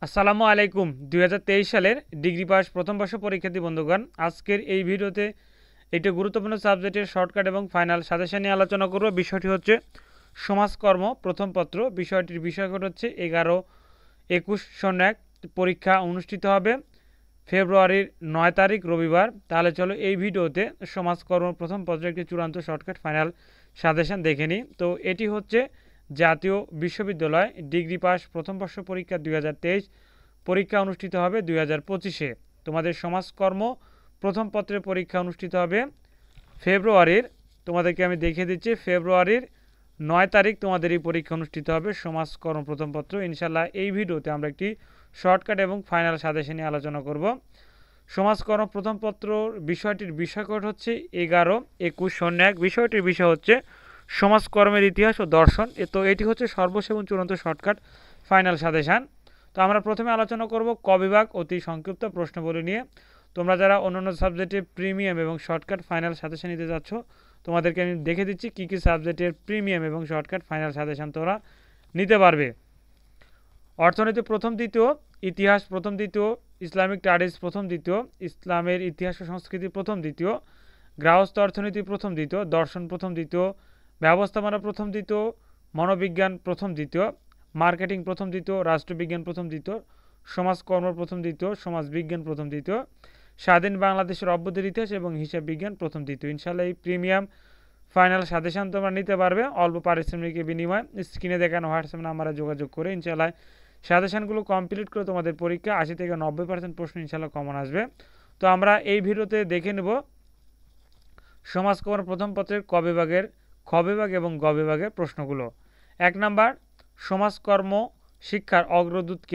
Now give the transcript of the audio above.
আসসালামু আলাইকুম। ২০২৩ সালের ডিগ্রি পাস প্রথম বর্ষ পরীক্ষার্থী বন্ধুগণ, আজকের এই ভিডিওতে একটি গুরুত্বপূর্ণ সাবজেক্টের শর্টকাট এবং ফাইনাল সাজেশন নিয়ে আলোচনা করব। বিষয়টি হচ্ছে সমাজকর্ম প্রথম পত্র। বিষয়টির বিষয়কট হচ্ছে 11-21-01। পরীক্ষা অনুষ্ঠিত হবে ফেব্রুয়ারির ৯ তারিখ রবিবার। তাহলে চলো এই ভিডিওতে সমাজকর্ম প্রথম পত্রের একটি চূড়ান্ত শর্টকাট ফাইনাল সাজেশন দেখে নিই। তো এটি হচ্ছে জাতীয় বিশ্ববিদ্যালয় ডিগ্রি পাস প্রথম বর্ষ পরীক্ষা ২০২৩। পরীক্ষা অনুষ্ঠিত হবে ২০২৫-এ। তোমাদের সমাজকর্ম প্রথম পত্রের পরীক্ষা অনুষ্ঠিত হবে ফেব্রুয়ারির, তোমাদেরকে আমি দেখিয়ে দিচ্ছি, ফেব্রুয়ারির ৯ তারিখ তোমাদের এই পরীক্ষা অনুষ্ঠিত হবে সমাজকর্ম প্রথম পত্র। ইনশাল্লাহ এই ভিডিওতে আমরা একটি শর্টকাট এবং ফাইনাল সাজেশন নিয়ে আলোচনা করব। সমাজকর্ম প্রথম পত্র বিষয়টির বিষয়কট হচ্ছে 11-21-01। বিষয়টির বিষয় হচ্ছে সমাজকর্মের ইতিহাস ও দর্শন। তো এটি হচ্ছে সর্বশেষ এবং চূড়ান্ত শর্টকাট ফাইনাল সাজেশান। তো আমরা প্রথমে আলোচনা করব ক বিভাগ অতি সংক্ষিপ্ত প্রশ্নবলী নিয়ে। তোমরা যারা অন্যান্য সাবজেক্টে প্রিমিয়াম এবং শর্টকাট ফাইনাল সাজেশন নিতে যাচ্ছ, তোমাদেরকে আমি দেখে দিচ্ছি কী কী সাবজেক্টের প্রিমিয়াম এবং শর্টকাট ফাইনাল সাজেশন তোমরা নিতে পারবে। অর্থনীতি প্রথম দ্বিতীয়, ইতিহাস প্রথম দ্বিতীয়, ইসলামিক স্টাডিজ প্রথম দ্বিতীয়, ইসলামের ইতিহাস ও সংস্কৃতি প্রথম দ্বিতীয়, গৃহস্থ অর্থনীতি প্রথম দ্বিতীয়, দর্শন প্রথম দ্বিতীয়, ব্যবস্থাপনা প্রথম দ্বিতীয়, মনোবিজ্ঞান প্রথম দ্বিতীয়, মার্কেটিং প্রথম দ্বিতীয়, রাষ্ট্রবিজ্ঞান প্রথম দ্বিতীয়, সমাজকর্ম প্রথম দ্বিতীয়, সমাজবিজ্ঞান প্রথম দ্বিতীয়, স্বাধীন বাংলাদেশের অভ্যুদয়ের ইতিহাস এবং হিসাব বিজ্ঞান প্রথম দ্বিতীয়। ইনশাল্লাহ এই প্রিমিয়াম ফাইনাল সাজেশন তোমরা নিতে পারবে অল্প পারিশ্রমিকের বিনিময়ে। স্ক্রিনে দেখানো হোয়াটসঅ্যাপ নাম্বারে যোগাযোগ করে ইনশাল্লাহ সাজেশনগুলো কমপ্লিট করে তোমাদের পরীক্ষা 80-90% প্রশ্ন ইনশাল্লাহ কমন আসবে। তো আমরা এই ভিডিওতে দেখে নেব সমাজকর্ম প্রথম পত্রের ক বিভাগের, খ বিভাগ এবং গ বিভাগের প্রশ্নগুলো। ১ নাম্বার, সমাজকর্ম শিক্ষার অগ্রদূত কে?